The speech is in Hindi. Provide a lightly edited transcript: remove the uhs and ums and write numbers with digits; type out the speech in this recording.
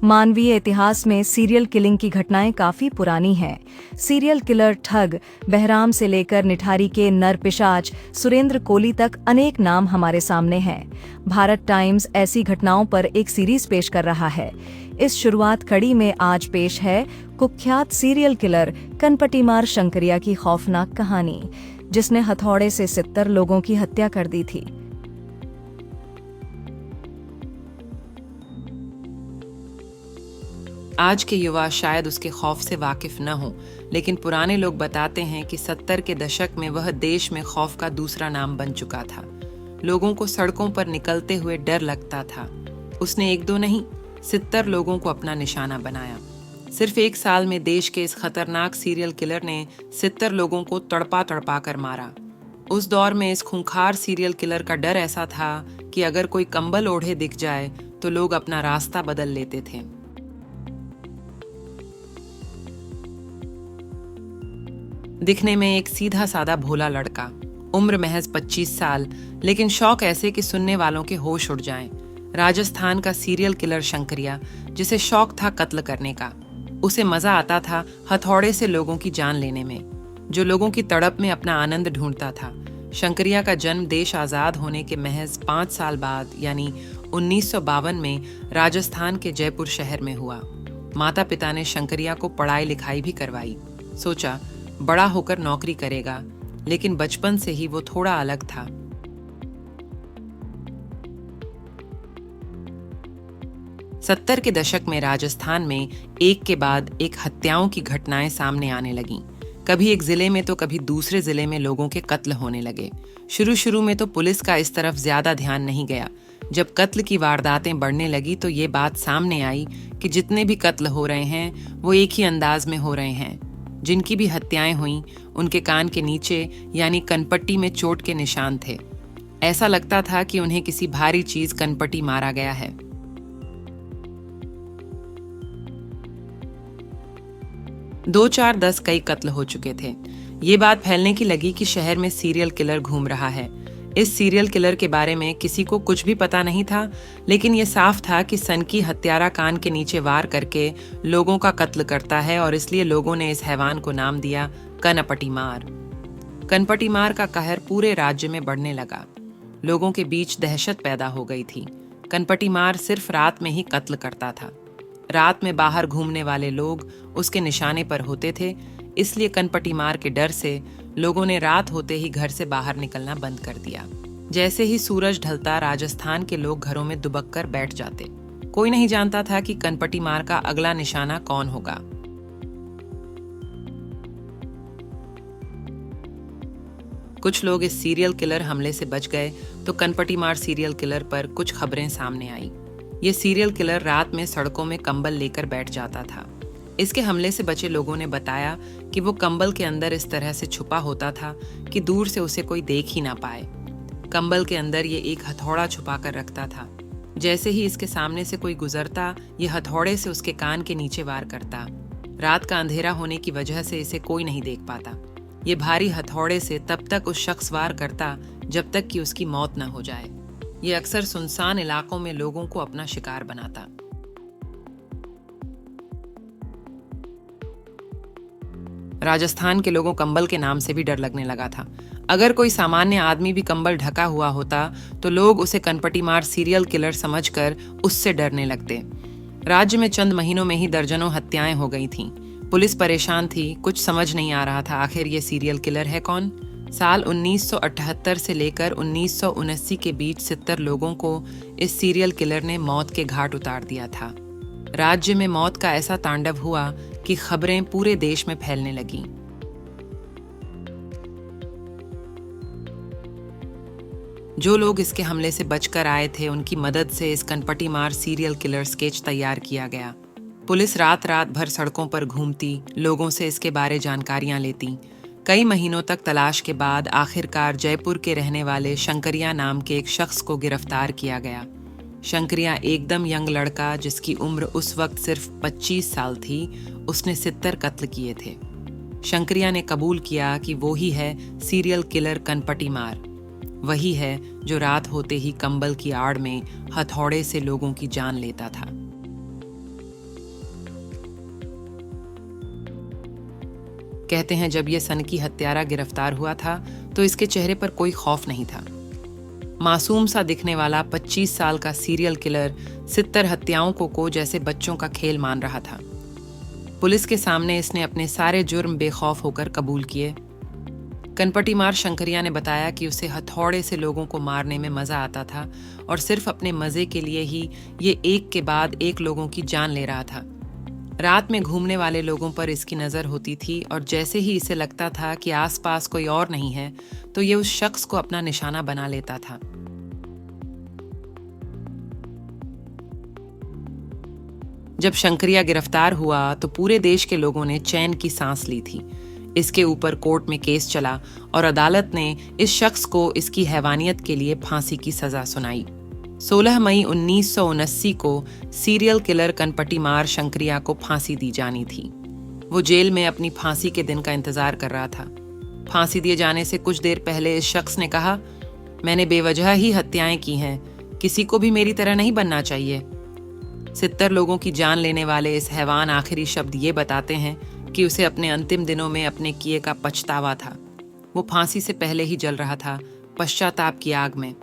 मानवीय इतिहास में सीरियल किलिंग की घटनाएं काफी पुरानी हैं। सीरियल किलर, ठग, बहराम से लेकर निठारी के नरपिशाच सुरेंद्र कोली तक अनेक नाम हमारे सामने हैं। भारत टाइम्स ऐसी घटनाओं पर एक सीरीज पेश कर रहा है। इस शुरुआत कड़ी में आज पेश है कुख्यात सीरियल किलर कनपटीमार शंकरिया की खौफनाक कहानी, जिसने हथौड़े से 70 लोगों की हत्या कर दी थी। आज के युवा शायद उसके खौफ से वाकिफ न हो, लेकिन पुराने लोग बताते हैं कि 70 के दशक में वह देश में खौफ का दूसरा नाम बन चुका था। लोगों को सड़कों पर निकलते हुए डर लगता था। उसने एक दो नहीं 70 लोगों को अपना निशाना बनाया। सिर्फ एक साल में देश के इस खतरनाक सीरियल किलर ने 70 लोगों को तड़पा तड़पा कर मारा। उस दौर में इस खूंखार सीरियल किलर का डर ऐसा था कि अगर कोई कंबल ओढ़े दिख जाए तो लोग अपना रास्ता बदल लेते थे। दिखने में एक सीधा साधा भोला लड़का, उम्र महज 25 साल, लेकिन शौक ऐसे कि सुनने वालों के होश उड़ जाएं। राजस्थान का सीरियल किलर शंकरिया, जिसे शौक था कत्ल करने का। उसे मजा आता था हथौड़े से लोगों की जान लेने में, जो लोगों की तड़प में अपना आनंद ढूंढता था। शंकरिया का जन्म देश आजाद होने के महज 5 साल बाद यानी 1952 में राजस्थान के जयपुर शहर में हुआ। माता पिता ने शंकरिया को पढ़ाई लिखाई भी करवाई। सोचा बड़ा होकर नौकरी करेगा, लेकिन बचपन से ही वो थोड़ा अलग था। सत्तर के दशक में राजस्थान में एक के बाद एक हत्याओं की घटनाएं सामने आने लगीं। कभी एक जिले में तो कभी दूसरे जिले में लोगों के कत्ल होने लगे। शुरू में तो पुलिस का इस तरफ ज्यादा ध्यान नहीं गया। जब कत्ल की वारदातें बढ़ने लगी तो ये बात सामने आई कि जितने भी कत्ल हो रहे हैं वो एक ही अंदाज में हो रहे हैं। जिनकी भी हत्याएं हुईं, उनके कान के नीचे यानी कनपट्टी में चोट के निशान थे। ऐसा लगता था कि उन्हें किसी भारी चीज कनपट्टी मारा गया है। दो चार 10 कई कत्ल हो चुके थे। ये बात फैलने की लगी कि शहर में सीरियल किलर घूम रहा है। इस सीरियल किलर के बारे में किसी को कुछ भी पता नहीं था, लेकिन ये साफ था कि सनकी हत्यारा कान के नीचे वार करके लोगों का कत्ल करता है, और इसलिए लोगों ने इस हैवान को नाम दिया कनपटीमार। कनपटीमार का कहर पूरे राज्य में बढ़ने लगा। लोगों के बीच दहशत पैदा हो गई थी। कनपटीमार सिर्फ रात में ही कत्ल करता था। रात में बाहर घूमने वाले लोग उसके निशाने पर होते थे, इसलिए कनपटीमार के डर से लोगों ने रात होते ही घर से बाहर निकलना बंद कर दिया। जैसे ही सूरज ढलता, राजस्थान के लोग घरों में दुबक कर बैठ जाते। कोई नहीं जानता था कि कनपटीमार का अगला निशाना कौन होगा। कुछ लोग इस सीरियल किलर हमले से बच गए तो कनपटीमार सीरियल किलर पर कुछ खबरें सामने आई। ये सीरियल किलर रात में सड़कों में कंबल लेकर बैठ जाता था। इसके हमले से बचे लोगों ने बताया कि वो कंबल के अंदर इस तरह से छुपा होता था कि दूर से उसे कोई देख ही ना पाए। कंबल के अंदर ये एक हथौड़ा छुपा कर रखता था। जैसे ही इसके सामने से कोई गुजरता, ये हथौड़े से उसके कान के नीचे वार करता। रात का अंधेरा होने की वजह से इसे कोई नहीं देख पाता। ये भारी हथौड़े से तब तक उस शख्स वार करता जब तक कि उसकी मौत न हो जाए। ये अक्सर सुनसान इलाकों में लोगों को अपना शिकार बनाता। राजस्थान के लोगों कंबल के नाम से भी डर लगने लगा था। अगर कोई सामान्य आदमी भी कंबल ढका हुआ होता तो लोग उसे कनपटीमार सीरियल किलर समझकर उससे डरने लगते। राज्य में चंद महीनों में ही दर्जनों हत्याएं हो गई थीं। पुलिस परेशान थी, कुछ समझ नहीं आ रहा था आखिर ये सीरियल किलर है कौन। साल 1978 से लेकर 1979 के बीच 70 लोगों को इस सीरियल किलर ने मौत के घाट उतार दिया था। राज्य में मौत का ऐसा तांडव हुआ कि खबरें पूरे देश में फैलने लगीं। जो लोग इसके हमले से बचकर आए थे, उनकी मदद से इस कनपटीमार सीरियल किलर स्केच तैयार किया गया। पुलिस रात रात भर सड़कों पर घूमती, लोगों से इसके बारे जानकारियां लेती। कई महीनों तक तलाश के बाद आखिरकार जयपुर के रहने वाले शंकरिया नाम के एक शख्स को गिरफ्तार किया गया। शंकरिया एकदम यंग लड़का, जिसकी उम्र उस वक्त सिर्फ 25 साल थी, उसने 70 कत्ल किए थे। शंकरिया ने कबूल किया कि वो ही है सीरियल किलर कनपटीमार। वही है जो रात होते ही कंबल की आड़ में हथौड़े से लोगों की जान लेता था। कहते हैं जब ये सनकी हत्यारा गिरफ्तार हुआ था तो इसके चेहरे पर कोई खौफ नहीं था। मासूम सा दिखने वाला 25 साल का सीरियल किलर 70 हत्याओं को जैसे बच्चों का खेल मान रहा था। पुलिस के सामने इसने अपने सारे जुर्म बेखौफ होकर कबूल किए। कनपटीमार शंकरिया ने बताया कि उसे हथौड़े से लोगों को मारने में मजा आता था और सिर्फ अपने मजे के लिए ही ये एक के बाद एक लोगों की जान ले रहा था। रात में घूमने वाले लोगों पर इसकी नजर होती थी और जैसे ही इसे लगता था कि आसपास कोई और नहीं है तो ये उस शख्स को अपना निशाना बना लेता था। जब शंकरिया गिरफ्तार हुआ तो पूरे देश के लोगों ने चैन की सांस ली थी। इसके ऊपर कोर्ट में केस चला और अदालत ने इस शख्स को इसकी हैवानियत के लिए फांसी की सजा सुनाई। 16 मई 1979 को सीरियल किलर कनपटीमार शंकरिया को फांसी दी जानी थी। वो जेल में अपनी फांसी के दिन का इंतजार कर रहा था। फांसी दिए जाने से कुछ देर पहले इस शख्स ने कहा, मैंने बेवजह ही हत्याएं की हैं, किसी को भी मेरी तरह नहीं बनना चाहिए। 70 लोगों की जान लेने वाले इस हैवान आखिरी शब्द ये बताते हैं कि उसे अपने अंतिम दिनों में अपने किए का पछतावा था। वो फांसी से पहले ही जल रहा था, पश्चाताप की आग में।